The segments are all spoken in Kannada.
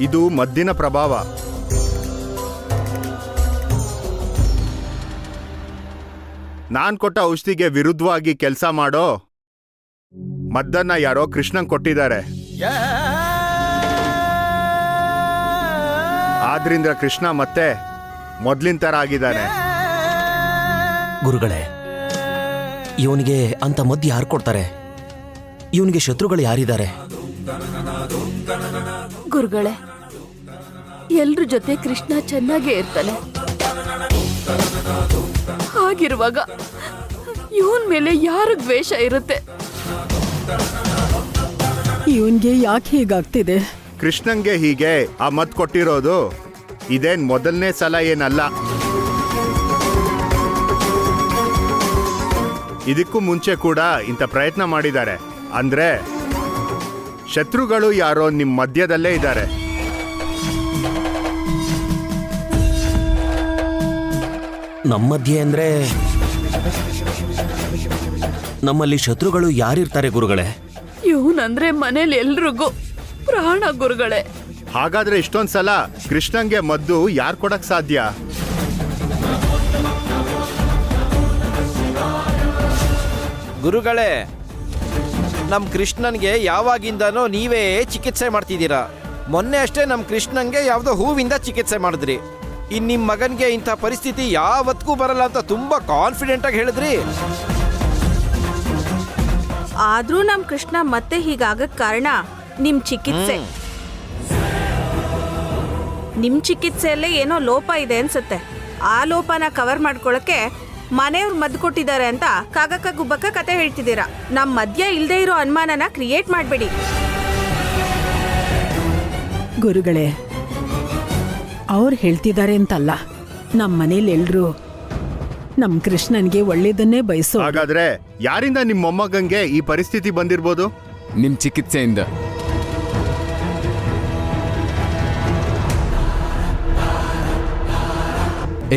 ಇದು ಮದ್ದಿನ ಪ್ರಭಾವ. ನಾನ್ ಕೊಟ್ಟ ಔಷಧಿಗೆ ವಿರುದ್ಧವಾಗಿ ಕೆಲಸ ಮಾಡೋ ಮದ್ದನ್ನ ಯಾರೋ ಕೃಷ್ಣನ್ ಕೊಟ್ಟಿದ್ದಾರೆ. ಆದ್ರಿಂದ ಕೃಷ್ಣ ಮತ್ತೆ ಮೊದ್ಲಿನ ತರ ಆಗಿದ್ದಾನೆ. ಗುರುಗಳೇ, ಇವನಿಗೆ ಅಂತ ಮದ್ದು ಯಾರು ಕೊಡ್ತಾರೆ? ಇವನಿಗೆ ಶತ್ರುಗಳು ಯಾರಿದ್ದಾರೆ? ಗುರುಗಳೇ, ಎಲ್ರ ಜೊತೆ ಕೃಷ್ಣ ಚೆನ್ನಾಗೇ ಇರ್ತಾನೆ. ಹಾಗಿರುವಾಗ ಇವನ್ ಮೇಲೆ ಯಾರ ದ್ವೇಷ ಇರುತ್ತೆ? ಇವನ್ಗೆ ಯಾಕೆ ಹೀಗಾಗ್ತಿದೆ? ಕೃಷ್ಣನ್ಗೆ ಹೀಗೆ ಆ ಮದ್ದು ಕೊಟ್ಟಿರೋದು ಇದೇನ್ ಮೊದಲನೇ ಸಲ ಏನಲ್ಲ. ಇದಕ್ಕೂ ಮುಂಚೆ ಕೂಡ ಇಂಥ ಪ್ರಯತ್ನ ಮಾಡಿದ್ದಾರೆ. ಅಂದ್ರೆ ಶತ್ರುಗಳು ಯಾರೋ ನಿಮ್ ಮಧ್ಯದಲ್ಲೇ ಇದ್ದಾರೆ. ನಮ್ಮ ಮಧ್ಯೆ ಅಂದ್ರೆ ನಮ್ಮಲ್ಲಿ ಶತ್ರುಗಳು ಯಾರಿರ್ತಾರೆ ಗುರುಗಳೇ? ಇವನಂದ್ರೆ ಮನೇಲಿ ಎಲ್ರಿಗೂ ಪ್ರಾಣ ಗುರುಗಳೇ. ಹಾಗಾದ್ರೆ ಇಷ್ಟೊಂದ್ಸಲ ಕೃಷ್ಣನ್ಗೆ ಮದ್ದು ಯಾರು ಕೊಡಕ್ ಸಾಧ್ಯ? ಗುರುಗಳೇ, ನಮ್ಮ ಕೃಷ್ಣನ್ಗೆ ಯಾವಾಗಿಂದನೋ ನೀವೇ ಚಿಕಿತ್ಸೆ ಮಾಡ್ತಿದ್ದೀರಾ. ಮೊನ್ನೆ ಅಷ್ಟೇ ನಮ್ಮ ಕೃಷ್ಣನ್ಗೆ ಯಾವುದೋ ಹೂವಿಂದ ಚಿಕಿತ್ಸೆ ಮಾಡಿದ್ರಿ. ಇನ್ನು ನಿಮ್ಮ ಮಗನಿಗೆ ಇಂಥ ಪರಿಸ್ಥಿತಿ ಯಾವತ್ತಿಗೂ ಬರಲ್ಲ ಅಂತ ತುಂಬಾ ಕಾನ್ಫಿಡೆಂಟ್ ಆಗಿ ಹೇಳಿದ್ರಿ. ಆದ್ರೂ ನಮ್ ಕೃಷ್ಣ ಮತ್ತೆ ಹೀಗಾಗಕ್ ಕಾರಣ ನಿಮ್ ಚಿಕಿತ್ಸೆ. ನಿಮ್ ಚಿಕಿತ್ಸೆಯಲ್ಲೇ ಏನೋ ಲೋಪ ಇದೆ ಅನ್ಸುತ್ತೆ. ಆ ಲೋಪನ ಕವರ್ ಮಾಡ್ಕೊಳಕ್ಕೆ ಮನೆಯವ್ರು ಮದ್ದು ಕೊಟ್ಟಿದ್ದಾರೆ ಅಂತ ಕಾಗಕ್ಕ ಗುಬ್ಬಕ್ಕ ಕತೆ ಹೇಳ್ತಿದ್ದೀರಾ. ನಮ್ ಮಧ್ಯ ಇಲ್ದೇ ಇರೋ ಅನುಮಾನನ ಕ್ರಿಯೇಟ್ ಮಾಡ್ಬೇಡಿ. ಗುರುಗಳೇ, ಅವ್ರು ಹೇಳ್ತಿದ್ದಾರೆ ಅಂತಲ್ಲ, ನಮ್ಮ ಮನೇಲಿ ಎಲ್ರು ನಮ್ ಕೃಷ್ಣನ್ಗೆ ಒಳ್ಳೇದನ್ನೇ ಬಯಸೋ. ಹಾಗಾದ್ರೆ ಯಾರಿಂದ ನಿಮ್ಮ ಮೊಮ್ಮಗಂಗೆ ಈ ಪರಿಸ್ಥಿತಿ ಬಂದಿರ್ಬೋದು? ನಿಮ್ ಚಿಕಿತ್ಸೆಯಿಂದ.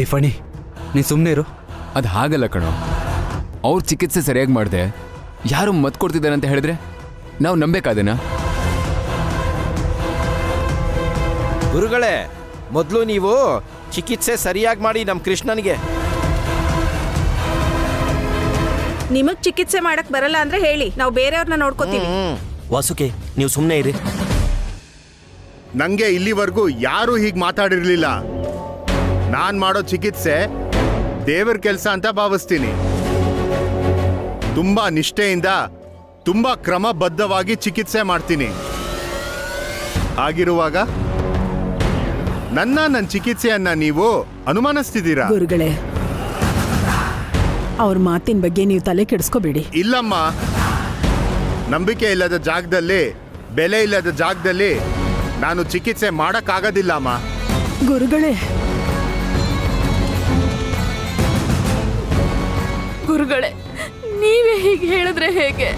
ಏಯ್ ಫಣಿ, ನೀ ಸುಮ್ಮನೆ ಇರು. ಅದು ಹಾಗಲ್ಲ ಕಣೋ. ಅವ್ರ ಚಿಕಿತ್ಸೆ ಸರಿಯಾಗಿ ಮಾಡಿದೆ ಯಾರು ಮದ್ದು ಕೊಡ್ತಿದ್ದಾರೆ ಅಂತ ಹೇಳಿದ್ರೆ ನಾವು ನಂಬೇಕಾದೇನಾ? ಗುರುಗಳೇ, ಮೊದಲು ನೀವು ಚಿಕಿತ್ಸೆ ಸರಿಯಾಗಿ ಮಾಡಿ ನಮ್ಮ ಕೃಷ್ಣನಿಗೆ. ನಿಮಗ್ ಚಿಕಿತ್ಸೆ ಮಾಡಕ್ ಬರಲ್ಲ ಅಂದ್ರೆ ಹೇಳಿ, ನಾವು ಬೇರೆಯವ್ರನ್ನ ನೋಡ್ಕೋತೀವಿ. ವಾಸುಕಿ, ನೀವು ಸುಮ್ಮನೆ ಇರಿ. ನಂಗೆ ಇಲ್ಲಿವರೆಗೂ ಯಾರೂ ಹೀಗೆ ಮಾತಾಡಿರ್ಲಿಲ್ಲ. ನಾನ್ ಮಾಡೋ ಚಿಕಿತ್ಸೆ ದೇವರ ಕೆಲಸ ಅಂತ ಭಾವಿಸ್ತೀನಿ. ತುಂಬಾ ನಿಷ್ಠೆಯಿಂದ, ತುಂಬಾ ಕ್ರಮಬದ್ಧವಾಗಿ ಚಿಕಿತ್ಸೆ ಮಾಡ್ತೀನಿ. ಹಾಗಿರುವಾಗ ನನ್ನ ಚಿಕಿತ್ಸೆಯನ್ನ ನೀವು ಅನುಮಾನಿಸ್ತಿದ್ದೀರಾ? ಗುರುಗಳೇ, ಅವ್ರ ಮಾತಿನ ಬಗ್ಗೆ ನೀವು ತಲೆ ಕೆಡಿಸ್ಕೋಬೇಡಿ. ಇಲ್ಲಮ್ಮ, ನಂಬಿಕೆ ಇಲ್ಲದ ಜಾಗದಲ್ಲಿ, ಬೆಲೆ ಇಲ್ಲದ ಜಾಗದಲ್ಲಿ ನಾನು ಚಿಕಿತ್ಸೆ ಮಾಡಕ್ಕಾಗೋದಿಲ್ಲಮ್ಮ. ಗುರುಗಳೇ, ಗುರುಗಳೇ, ನೀವೇ ಹೀಗೆ ಹೇಳಿದ್ರೆ ಹೇಗೆ?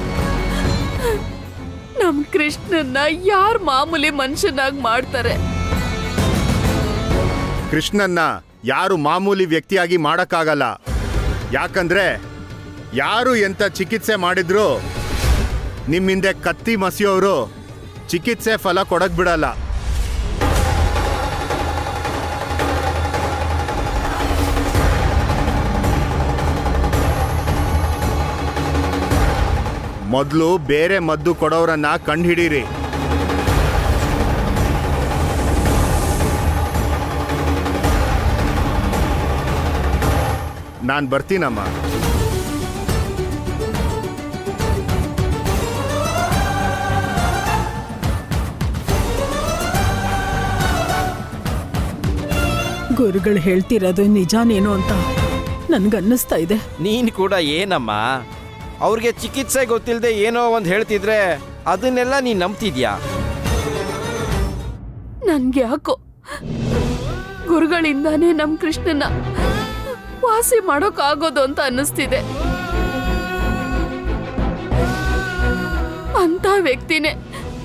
ನಮ್ ಕೃಷ್ಣನ್ನ ಯಾರ್ ಮಾಮೂಲಿ ಮನುಷ್ಯನಾಗಿ ಮಾಡ್ತಾರೆ? ಕೃಷ್ಣನ್ನ ಯಾರು ಮಾಮೂಲಿ ವ್ಯಕ್ತಿಯಾಗಿ ಮಾಡಕ್ಕಾಗಲ್ಲ. ಯಾಕಂದ್ರೆ ಯಾರು ಎಂತ ಚಿಕಿತ್ಸೆ ಮಾಡಿದ್ರು ನಿಮ್ಮಿಂದೆ ಕತ್ತಿ ಮಸಿಯೋರು ಚಿಕಿತ್ಸೆ ಫಲ ಕೊಡಕ್ ಬಿಡಲ್ಲ. ಮೊದಲು ಬೇರೆ ಮದ್ದು ಕೊಡೋರನ್ನ ಕಂಡುಹಿಡೀರಿ. ನಾನು ಬರ್ತೀನಮ್ಮ. ಗುರುಗಳು ಹೇಳ್ತಿರೋದು ನಿಜಾನೇನೋ ಅಂತ ನನ್ಗನ್ನಿಸ್ತಾ ಇದೆ. ನೀನು ಕೂಡ ಏನಮ್ಮ, ಅವ್ರಿಗೆ ಚಿಕಿತ್ಸೆ ಗೊತ್ತಿಲ್ಲದೆ ಏನೋ ಒಂದು ಹೇಳ್ತಿದ್ರೆ ಅದನ್ನೆಲ್ಲ ನೀನು ನಂಬ್ತಿದ್ಯಾ? ನನ್ಗೆ ಯಾಕೋ ಗುರುಗಳಿಂದಾನೇ ನಮ್ ಕೃಷ್ಣನ ವಾಸಿ ಮಾಡೋಕ್ಕಾಗೋದು ಅಂತ ಅನ್ನಿಸ್ತಿದೆ. ಅಂತ ವ್ಯಕ್ತಿನೇ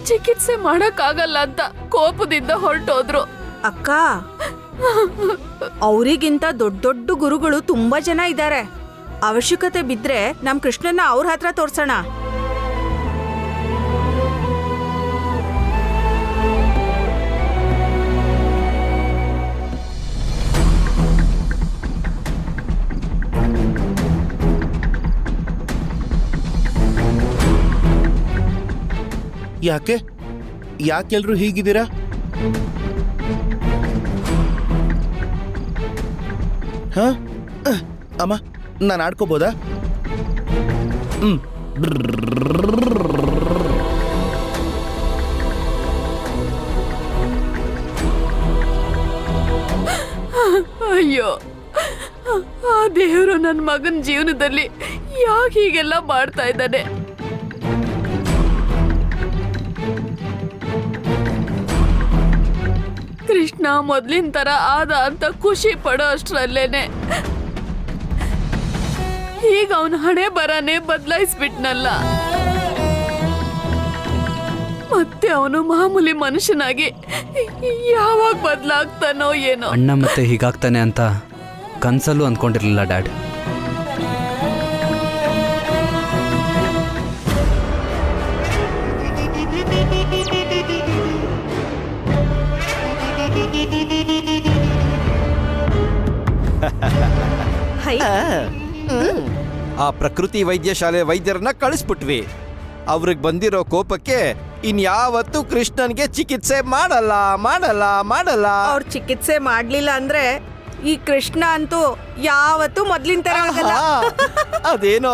ಚಿಕಿತ್ಸೆ ಮಾಡಕ್ಕಾಗಲ್ಲ ಅಂತ ಕೋಪದಿಂದ ಹೊರಟೋದ್ರು. ಅಕ್ಕ, ಅವರಿಗಿಂತ ದೊಡ್ಡ ದೊಡ್ಡ ಗುರುಗಳು ತುಂಬಾ ಜನ ಇದ್ದಾರೆ. ಅವಶ್ಯಕತೆ ಬಿದ್ರೆ ನಮ್ ಕೃಷ್ಣನ್ನ ಅವ್ರ ಹತ್ರ ತೋರ್ಸೋಣ. ಯಾಕೆ ಯಾಕೆಲ್ರು ಹೀಗಿದ್ದೀರಾ? ಹಾ ಅಮ್ಮ, ನಾನು ಆಡ್ಕೋಬೋದಾ? ಅಯ್ಯೋ, ಆ ದೇವರು ನನ್ನ ಮಗನ ಜೀವನದಲ್ಲಿ ಯಾಕೆ ಹೀಗೆಲ್ಲ ಮಾಡ್ತಾ ಇದ್ದಾನೆ? ಕೃಷ್ಣ ಮೊದ್ಲಿನ ತರ ಆದ ಅಂತ ಖುಷಿ ಪಡೋ ಅಷ್ಟ್ರಲ್ಲೇನೆ ಈಗ ಅವನ ಹಣೆ ಬರನೇ ಬದಲಾಯಿಸ್ಬಿಟ್ನಲ್ಲ. ಮತ್ತೆ ಅವನು ಮಾಮೂಲಿ ಮನುಷ್ಯನಾಗಿ ಯಾವಾಗ ಬದಲಾಗ್ತಾನೋ ಏನೋ. ಅಣ್ಣ ಮತ್ತೆ ಹೀಗಾಗ್ತಾನೆ ಅಂತ ಕನ್ಸಲ್ಲೂ ಅಂದ್ಕೊಂಡಿರ್ಲಿಲ್ಲ ಡ್ಯಾಡ್. ಆ ಪ್ರಕೃತಿ ವೈದ್ಯಶಾಲೆ ವೈದ್ಯರನ್ನ ಕಳಿಸ್ಬಿಟ್ವಿ. ಅವ್ರಿಗೆ ಬಂದಿರೋ ಕೋಪಕ್ಕೆ ಇನ್ಯಾವತ್ತೂ ಕೃಷ್ಣನ್ಗೆ ಚಿಕಿತ್ಸೆ ಮಾಡಲ್ಲ ಮಾಡಲ್ಲ ಮಾಡಲ್ಲ. ಅವ್ರ ಚಿಕಿತ್ಸೆ ಮಾಡ್ಲಿಲ್ಲ ಅಂದ್ರೆ ಈ ಕೃಷ್ಣ ಅಂತೂ ಯಾವತ್ತೂ ಮೊದ್ಲಿನ ತರ ಆಗಲ್ಲ. ಅದೇನೋ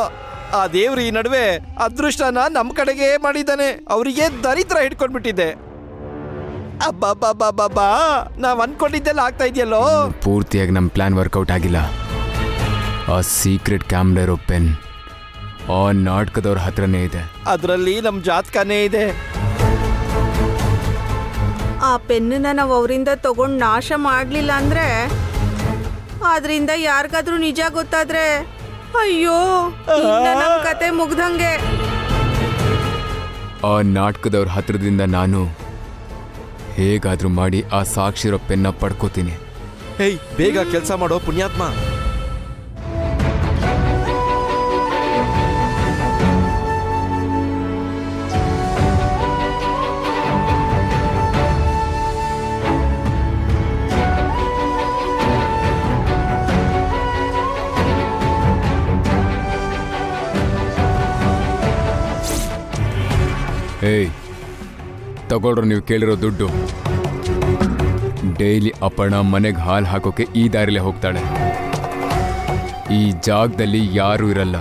ಆ ದೇವ್ರು ಈ ನಡುವೆ ಅದೃಷ್ಟನ ನಮ್ ಕಡೆಗೆ ಮಾಡಿದ್ದಾನೆ. ಅವರಿಗೆ ದರಿದ್ರ ಹಿಡ್ಕೊಂಡ್ಬಿಟ್ಟಿದೆ. ಅಬ್ಬಬ್ಬಬ್ಬಬ್ಬಾ, ನಾವ್ ಅನ್ಕೊಂಡಿದ್ದೆಲ್ಲ ಆಗ್ತಾ ಇದೆಯಲ್ಲೋ. ಪೂರ್ತಿಯಾಗಿ ನಮ್ಮ ಪ್ಲಾನ್ ವರ್ಕೌಟ್ ಆಗಿಲ್ಲ. ಆ ಸೀಕ್ರೆಟ್ ಕ್ಯಾಮ್ರಾ ಇರೋ ಪೆನ್ ಆ ನಾಟಕದವ್ರ ಹತ್ರನೇ ಇದೆ. ಅದರಲ್ಲಿ ನಮ್ ಜಾತಕನೇ ಇದೆ. ಆ ಪೆನ್ನ ನಾವು ಅವರಿಂದ ತಗೊಂಡು ನಾಶ ಮಾಡ್ಲಿಲ್ಲ ಅಂದ್ರೆ, ಆದ್ರಿಂದ ಯಾರಿಗಾದ್ರೂ ನಿಜ ಗೊತ್ತಾದ್ರೆ ಅಯ್ಯೋ, ಇನ್ನ ನಮ್ ಕತೆ ಮುಗ್ದಂಗೆ. ಆ ನಾಟಕದವ್ರ ಹತ್ರದಿಂದ ನಾನು ಹೇಗಾದ್ರೂ ಮಾಡಿ ಆ ಸಾಕ್ಷಿರೋ ಪೆನ್ನ ಪಡ್ಕೋತೀನಿ. ಹೇಯ್, ಬೇಗ ಕೆಲಸ ಮಾಡೋ ಪುಣ್ಯಾತ್ಮ. ಏಯ್, ತಗೊಳ್ರು ನೀವು ಕೇಳಿರೋ ದುಡ್ಡು. ಡೈಲಿ ಅಪರ್ಣ ಮನೆಗೆ ಹಾಲು ಹಾಕೋಕೆ ಈ ದಾರಿಲೇ ಹೋಗ್ತಾಳೆ. ಈ ಜಾಗದಲ್ಲಿ ಯಾರೂ ಇರಲ್ಲ.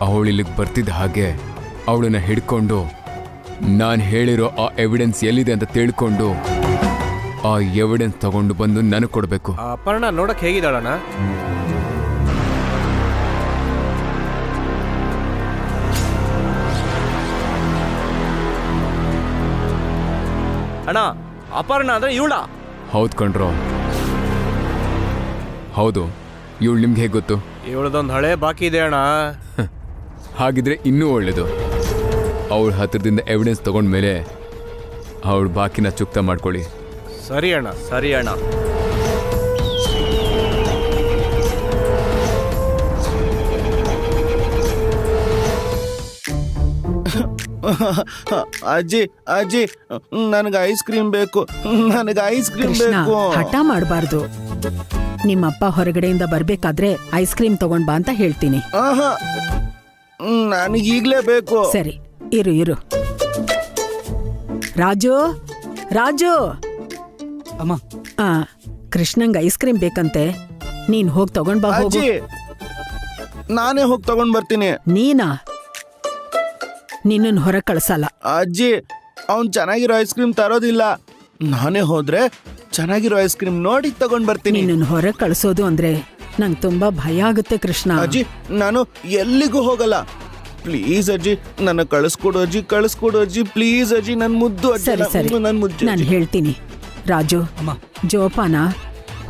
ಅವಳು ಇಲ್ಲಿಗೆ ಬರ್ತಿದ್ದ ಹಾಗೆ ಅವಳನ್ನ ಹಿಡ್ಕೊಂಡು ನಾನು ಹೇಳಿರೋ ಆ ಎವಿಡೆನ್ಸ್ ಎಲ್ಲಿದೆ ಅಂತ ತಿಳ್ಕೊಂಡು ಆ ಎವಿಡೆನ್ಸ್ ತಗೊಂಡು ಬಂದು ನನಗೆ ಕೊಡಬೇಕು. ಅಪರ್ಣ ನೋಡಕ್ ಹೇಗಿದ್ದಾಳಣ್ಣ? ಅಣ್ಣ, ಅಪರ್ಣ ಅಂದ್ರೆ ಇವಳ? ಹೌದು ಕಣ್ರೋ, ಹೌದು. ಇವಳು ನಿಮ್ಗೆ ಹೇಗೆ ಗೊತ್ತು? ಇವಳದೊಂದು ಹಳೆ ಬಾಕಿ ಇದೆ ಅಣ್ಣ. ಹಾಗಿದ್ರೆ ಇನ್ನೂ ಒಳ್ಳೇದು. ಅವಳ ಹತ್ರದಿಂದ ಎವಿಡೆನ್ಸ್ ತಗೊಂಡ್ಮೇಲೆ ಅವಳ ಬಾಕಿನ ಚುಕ್ತ ಮಾಡ್ಕೊಳ್ಳಿ. ಸರಿ ಅಣ್ಣ, ಸರಿ ಅಣ್ಣ. ಅಜ್ಜಿ ಅಜ್ಜಿ, ನನಗೆ ಐಸ್ ಕ್ರೀಮ್ ಬೇಕು, ನನಗೆ ಐಸ್ ಕ್ರೀಮ್ ಕೃಷ್ಣ, ಬೇಕು. ಹಠ ಮಾಡಬಾರ್ದು. ನಿಮ್ಮಪ್ಪ ಹೊರಗಡೆಯಿಂದ ಬರ್ಬೇಕಾದ್ರೆ ಐಸ್ ಕ್ರೀಮ್ ತಗೊಂಡ್ ಬಾ ಅಂತ ಹೇಳ್ತೀನಿ. ನನಗೆ ಈಗ್ಲೇ ಬೇಕು. ಸರಿ, ಇರು ಇರು. ರಾಜು, ರಾಜು. ಅಮ್ಮ, ಕೃಷ್ಣಂಗ್ ಐಸ್ ಕ್ರೀಮ್ ಬೇಕಂತೆ. ನೀನ್ ಹೋಗ್ ತಗೊಂಡ್ ಬಾ. ಹೋಗು. ಅಜ್ಜಿ, ನಾನೇ ಹೋಗಿ ತಗೊಂಡ್ ಬರ್ತೀನಿ. ನೀನಾ? ನಿನ್ನನ್ ಹೊರ ಕಳ್ಸಲ್ಲ. ಅಜ್ಜಿ, ಅವ್ನ್ ಚೆನ್ನಾಗಿರೋ ಐಸ್ ಕ್ರೀಮ್ ತರೋದಿಲ್ಲ. ನಾನೇ ಹೋದ್ರೆ ಚೆನ್ನಾಗಿರೋ ಐಸ್ ಕ್ರೀಮ್ ನೋಡಿ ತಗೊಂಡ್ ಬರ್ತೀನಿ. ನಿನ್ನನ್ ಹೊರ ಕಳ್ಸೋದು ಅಂದ್ರೆ ನಂಗೆ ತುಂಬಾ ಭಯ ಆಗುತ್ತೆ ಕೃಷ್ಣ. ಅಜ್ಜಿ, ನಾನು ಎಲ್ಲಿಗೂ ಹೋಗಲ್ಲ. ಪ್ಲೀಸ್ ಅಜ್ಜಿ, ನನ್ನ ಕಳಿಸ್ಕೊಡು ಅಜ್ಜಿ, ಕಳಿಸ್ಕೊಡು ಅಜ್ಜಿ, ಪ್ಲೀಸ್ ಅಜ್ಜಿ, ನನ್ ಮುದ್ದು ಅಜ್ಜಿ, ಸರಿ ಸರಿ, ನನ್ ಮುದ್ದು ನಾನು ಹೇಳ್ತೀನಿ. ರಾಜು, ಜೋಪಾನ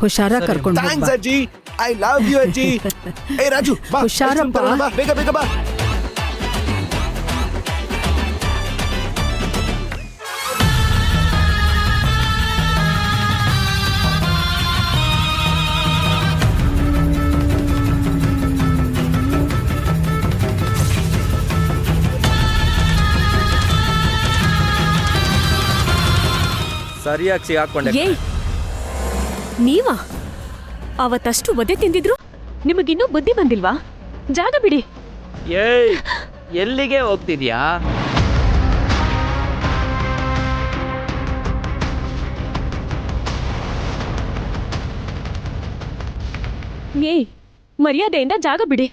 ಹುಷಾರ ಕರ್ಕೊಂಡು ಥ್ಯಾಂಕ್ಸ್ ಅಜ್ಜಿ, ಐ ಲವ್ ಯು ಅಜ್ಜಿ. ಏ ರಾಜು, ಬಾ, ಹುಷಾರಪ್ಪ. ಐಸ್ ಕ್ರೀಮ್ ತಗೊಂಡ್ ಬಾ, ಬೇಗ ಬೇಗ ಬಾ. ಸರಿಯಾಗಿ ಸಿಗಾಕೊಂಡೆ. ಏಯ್, ನೀವಾ ಅವತ್ತಷ್ಟು ಒದೆ ತಿಂದಿದ್ರು ನಿಮಗಿನ್ನೂ ಬುದ್ಧಿ ಬಂದಿಲ್ವಾ? ಜಾಗ ಬಿಡಿ. ಏಯ್, ಎಲ್ಲಿಗೆ ಹೋಗ್ತಿದ್ಯಾ? ಏಯ್ ಮರ್ಯಾದೆಯಿಂದ ಜಾಗ ಬಿಡಿ.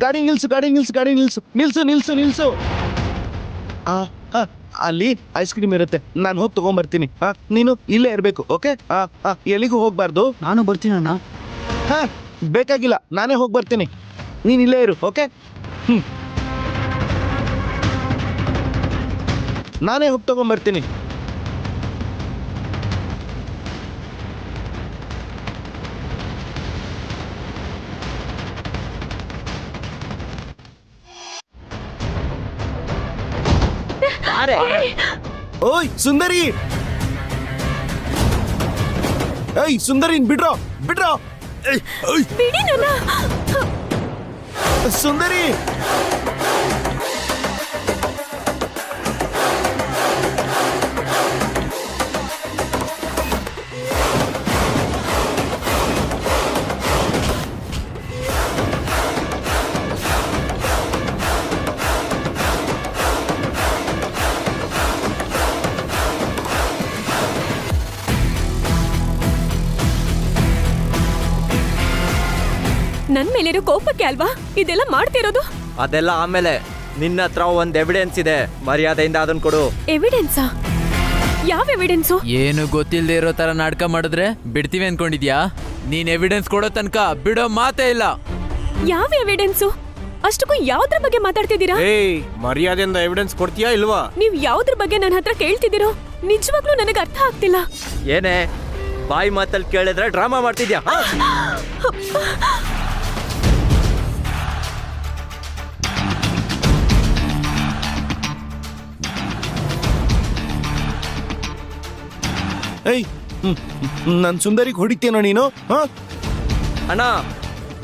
ಗಾಡಿ ನಿಲ್ಸು ಅಲ್ಲಿ ಐಸ್ ಕ್ರೀಮ್ ಇರುತ್ತೆ, ನಾನು ಹೋಗಿ ತಗೊಂಡ್ಬರ್ತೀನಿ. ನೀನು ಇಲ್ಲೇ ಇರಬೇಕು, ಓಕೆ? ಎಲ್ಲಿಗೂ ಹೋಗ್ಬಾರ್ದು. ನಾನು ಬರ್ತೀನಿ ಅಣ್ಣ. ಬೇಕಾಗಿಲ್ಲ, ನಾನೇ ಹೋಗಿ ಬರ್ತೀನಿ, ನೀನು ಇಲ್ಲೇ ಇರು, ಓಕೆ? ನಾನೇ ಹೋಗಿ ತಗೊಂಡ್ಬರ್ತೀನಿ. ಓಯ್ ಸುಂದರಿ, ಏಯ್ ಸುಂದರಿ, ಬಿಡ್ರೋ ಬಿಡಿ ನನ್ನ. ಸುಂದರಿ. ನನ್ ಮೇಲಿರೋ ಕೋಪಕ್ಕೆ ಅಲ್ವಾ ಇದೆಲ್ಲ ಮಾಡ್ತಿರೋದು? ಅದೆಲ್ಲ ಆಮೇಲೆ. ನಿನ್ನ ಹತ್ರ ಒಂದ್ ಎವಿಡೆನ್ಸ್ ಇದೆ, ಮರ್ಯಾದೆಯಿಂದ ಅದನ್ನ ಕೊಡು. ಎವಿಡೆನ್ಸಾ? ಯಾವ ಎವಿಡೆನ್ಸು? ಏನು ಗೊತ್ತಿಲ್ಲದೆ ಇರೋ ತರ ನಾಟಕ ಮಾಡಿದ್ರೆ ಬಿಡ್ತೀವಿ ಅನ್ಕೊಂಡಿದ್ಯಾ? ನೀನ್ ಎವಿಡೆನ್ಸ್ ಕೊಡೋ ತನಕ ಬಿಡೋ ಮಾತೇ ಇಲ್ಲ. ಯಾವ ಎವಿಡೆನ್ಸು? ಅಷ್ಟಕ್ಕೂ ಯಾವ್ದ್ರ ಬಗ್ಗೆ ಮಾತಾಡ್ತಿದ್ದೀರಾ? ಏಯ್, ಮರ್ಯಾದೆಯಿಂದ ಎವಿಡೆನ್ಸ್ ಕೊಡ್ತೀಯಾ ಇಲ್ವಾ? ನೀವ್ ಯಾವ್ದ್ರ ಬಗ್ಗೆ ನನ್ನ ಹತ್ರ ಕೇಳ್ತಿದ್ದೀರೋ ನಿಜವಾಗ್ಲೂ ನನಗೆ ಅರ್ಥ ಆಗ್ತಿಲ್ಲ. ಏನೇ ಬಾಯಿ ಮಾತಲ್ಲಿ ಕೇಳಿದ್ರೆ ಡ್ರಾಮಾ ಮಾಡ್ತಿದ್ಯಾ? ಏಯ್, ನನ್ ಸುಂದರಿಗೆ ಹೊಡಿತೀನೋ ನೀನು? ಅಣ್ಣ,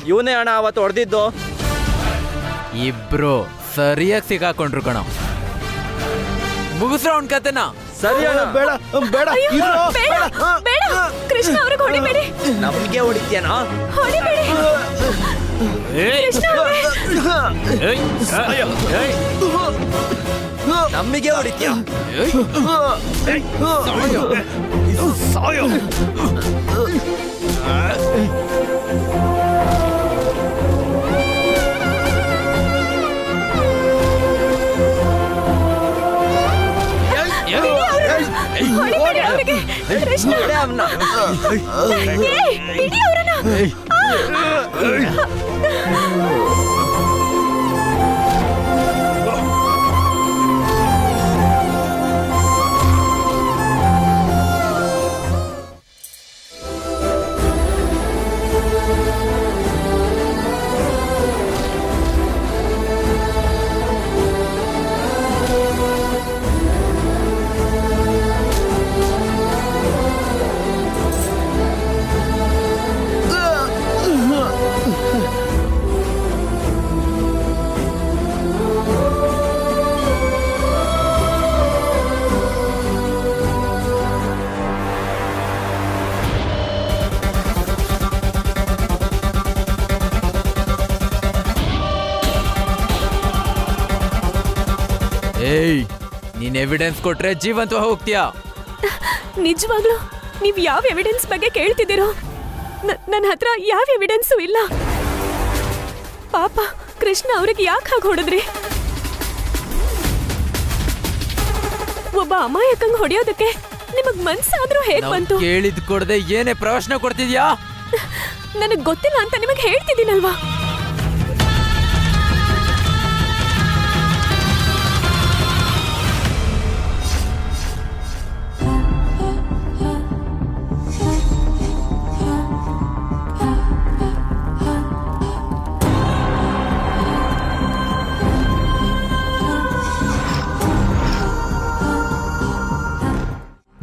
ಇವನೇ ಅಣ್ಣ ಅವತ್ತು ಹೊಡೆದಿದ್ದು. ಇಬ್ರು ಸರಿಯಾಗಿ ಸಿಗಾಕೊಂಡ್ರು ಕಣ. ಮುಗಿಸ್ರ ಅವ್ನ್ ಕತೆನ. ಸರಿ ಅಣ್ಣ. ಬೇಡ ಬೇಡ, ಇರು. ಬೇಡ, ಬೇಡ, ಕೃಷ್ಣ ಅವ್ರಿಗೆ ಹೊಡಿಬೇಡಿ. ನಮ್ಗೆ ಹೊಡಿತೀಯನಾ? ಹೊಡಿಬೇಡಿ ಕೃಷ್ಣ ಅವ್ರೆ. ನಮ್ಮಿಗೆ ಹೊಡಿತೀಯ? ಹೊಡಿಬೇಡಿ ಅವ್ರಿಗೆ. ಕೃಷ್ಣ, ಏಯ್, ಬಿಡಿ ಅವ್ರನ್ನ. ಏಯ್, ನೀನ್ ಎವಿಡೆನ್ಸ್ ಕೊಟ್ರೆ ಜೀವಂತವಾಗಿ ಹೋಗ್ತೀಯಾ? ನಿಜವಾಗ್ಲೂ ನೀವ್ ಯಾವ ಎವಿಡೆನ್ಸ್ ಬಗ್ಗೆ ಕೇಳ್ತಿದ್ದೀರೋ? ನನ್ನ ಹತ್ರ ಯಾವ ಎವಿಡೆನ್ಸು ಇಲ್ಲ. ಪಾಪ ಕೃಷ್ಣ ಅವ್ರಿಗೆ ಯಾಕೆ ಹಾಗೆ ಹೊಡೆದ್ರಿ? ಒಬ್ಬ ಅಮಾಯಕಂಗ್ ಹೊಡೆಯೋದಕ್ಕೆ ನಿಮಗ್ ಮನ್ಸಾದ್ರೂ ಹೇಗ್ ಬಂತು? ಕೇಳಿದ್ ಕೊಡದೆ ಏನೇ ಪ್ರಶ್ನೆ ಕೊಡ್ತಿದ್ಯಾ? ನನಗ್ ಗೊತ್ತಿಲ್ಲ ಅಂತ ನಿಮಗ್ ಹೇಳ್ತಿದ್ದೀನಲ್ವಾ?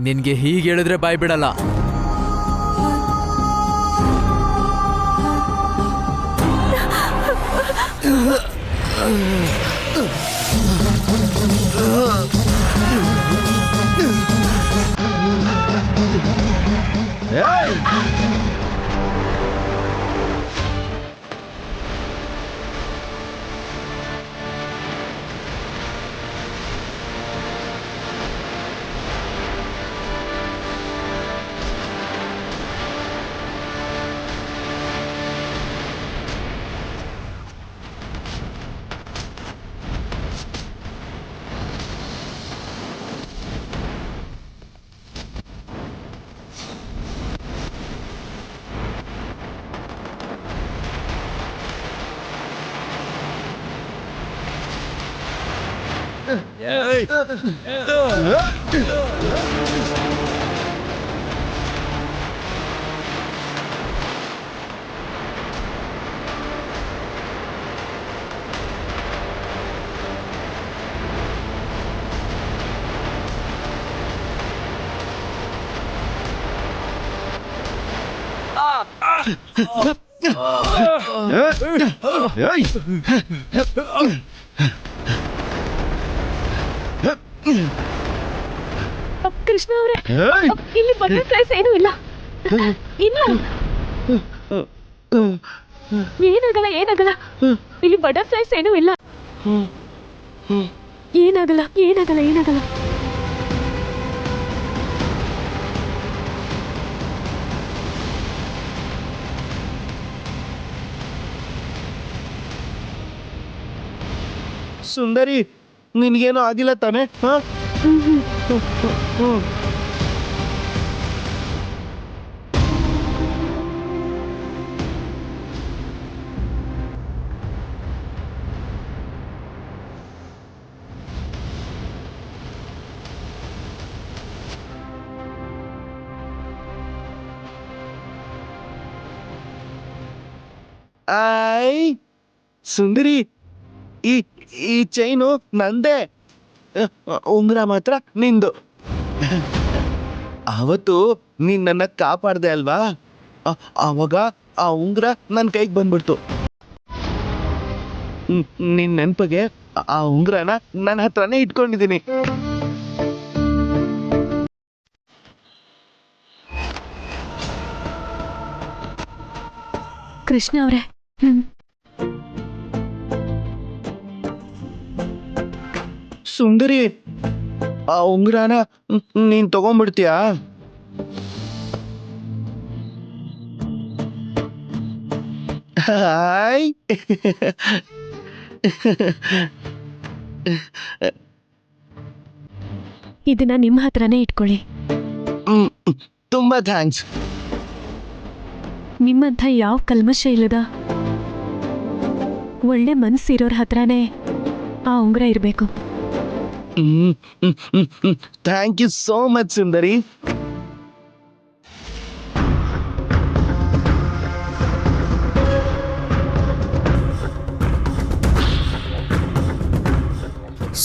ನಿನ್ಗೆ ಹೀಗೆ ಹೇಳಿದ್ರೆ ಬಾಯ್ ಬಿಡಲ್ಲ. ಕೃಷ್ಣ ಅವರೇ, ಇಲ್ಲಿ ಬಟರ್ಫ್ಲೈಸ್ ಏನೂ ಇಲ್ಲ. ಇಲ್ಲ, ಏನಾಗಲ್ಲ ಏನಾಗಲ್ಲ, ಇಲ್ಲಿ ಬಟರ್ಫ್ಲೈಸ್ ಏನೂ ಇಲ್ಲ. ಏನಾಗಲ್ಲ ಏನಾಗಲ್ಲ ಏನಾಗಲ್ಲ. ಸುಂದರಿ, ನಿನ್ಗೇನೋ ಆಗಿಲ್ಲ ತಾನೆ? ಹಾ? ಆಯ್ ಸುಂದರಿ, ಈ ಈ ಚೈನು ನಂದೇ, ಉಂಗುರ ಮಾತ್ರ ನಿಂದು. ಅವತ್ತು ನೀನ್ ನನ್ನ ಕಾಪಾಡ್ದೆ ಅಲ್ವಾ, ಆವಾಗ ಆ ಉಂಗುರ ನನ್ನ ಕೈಗೆ ಬಂದ್ಬಿಡ್ತು. ನಿನ್ ನೆನಪಿಗೆ ಆ ಉಂಗುರನ ನನ್ನ ಹತ್ರನೇ ಇಟ್ಕೊಂಡಿದ್ದೀನಿ. ಕೃಷ್ಣ ಅವರೇ, ಸುಂದರಿ, ಆ ಉಂಗುರನ ನೀನ್ ತಗೊಂಡ್ಬಿಡ್ತೀಯಾ? ಹಾಯ್. ಇದನ್ನ ನಿಮ್ಮ ಹತ್ರನೇ ಇಟ್ಕೊಳ್ಳಿ. ತುಂಬಾ ಥ್ಯಾಂಕ್ಸ್. ನಿಮ್ಮಂಥ ಯಾವ ಕಲ್ಮಶ ಇಲ್ಲದ ಒಳ್ಳೆ ಮನಸ್ಸಿರೋರ ಹತ್ರನೇ ಆ ಉಂಗುರ ಇರಬೇಕು. ಥ್ಯಾಂಕ್ ಯು ಸೋ ಮಚ್ ಸುಂದರಿ.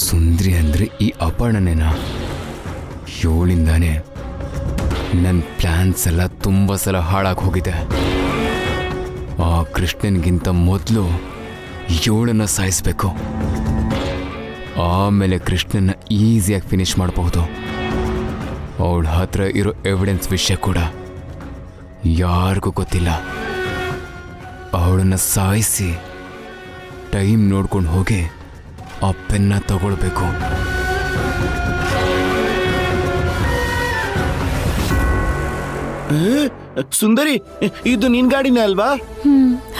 ಸುಂದ್ರಿ ಅಂದ್ರೆ ಈ ಅಪರ್ಣನೇನಾ? ಇವಳಿಂದಾನೆ ನನ್ನ ಪ್ಲ್ಯಾನ್ಸ್ ಎಲ್ಲ ತುಂಬ ಸಲ ಹಾಳಾಗಿ ಹೋಗಿದೆ. ಆ ಕೃಷ್ಣನ್ಗಿಂತ ಮೊದಲು ಇವಳನ್ನು ಸಾಯಿಸ್ಬೇಕು, ಆಮೇಲೆ ಕೃಷ್ಣನ ಈಸಿಯಾಗಿ ಫಿನಿಶ್ ಮಾಡಬಹುದು. ಅವಳ ಹತ್ರ ಇರೋ ಎವಿಡೆನ್ಸ್ ವಿಷಯ ಕೂಡ ಯಾರಿಗೂ ಗೊತ್ತಿಲ್ಲ. ಅವಳನ್ನು ಸಾಯಿಸಿ ಟೈಮ್ ನೋಡ್ಕೊಂಡು ಹೋಗಿ ಆ ಪೆನ್ನ ತಗೊಳ್ಬೇಕು. ಸುಂದರಿ, ಇದು ನಿನ್ ಗಾಡಿನೇ ಅಲ್ವಾ?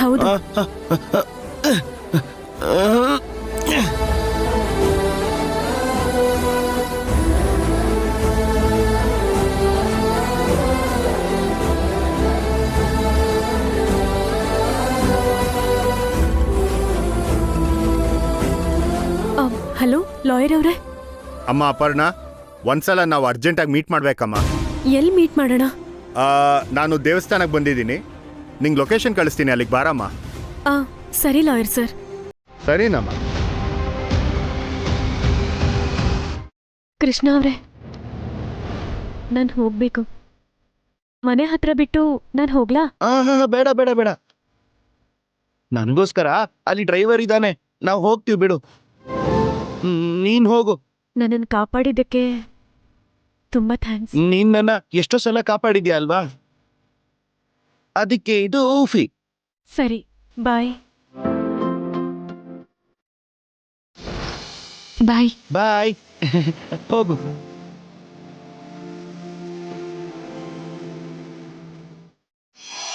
ಹೌದು. ಹಲೋ ಲಾಯರ್ ಅವರೇ. ಅಮ್ಮ ಅಪರ್ಣ, ಒಂದ್ಸಲ ನಾವು ಅರ್ಜೆಂಟಾಗಿ ಮೀಟ್ ಮಾಡ್ಬೇಕಮ್ಮ. ಎಲ್ಲಿ ಮೀಟ್ ಮಾಡೋಣ? ನಾನು ದೇವಸ್ಥಾನಕ್ಕೆ ಬಂದಿದ್ದೀನಿ, ನಿಂಗೆ ಲೊಕೇಶನ್ ಕಳಿಸ್ತೀನಿ, ಅಲ್ಲಿಗೆ ಬಾರಮ್ಮ. ಸರಿ ಲಾಯರ್ ಸರ್. ಸರಿನಮ್ಮ. ಕೃಷ್ಣ ಅವರೇ, ನಾನು ಹೋಗ್ಬೇಕು. ಮನೆ ಹತ್ರ ಬಿಟ್ಟು ನಾನು ಹೋಗ್ಲಾ? ಬೇಡ ಬೇಡ ಬೇಡ, ನನಗೋಸ್ಕರ ಅಲ್ಲಿ ಡ್ರೈವರ್ ಇದ್ದಾನೆ, ನಾವು ಹೋಗ್ತೀವಿ ಬಿಡು. ನೀನ್ ಹೋಗು. ನನ್ನನ್ನು ಕಾಪಾಡಿದ್ದಕ್ಕೆ ತುಂಬಾ ಥ್ಯಾಂಕ್ಸ್. ನೀನ್ ನನ್ನ ಎಷ್ಟೋ ಸಲ ಕಾಪಾಡಿದ್ಯಾ ಅಲ್ವಾ, ಅದಕ್ಕೆ ಇದು ಊಫಿ. ಸರಿ, ಬಾಯ್. ಬಾಯ್. ಹೋಗು.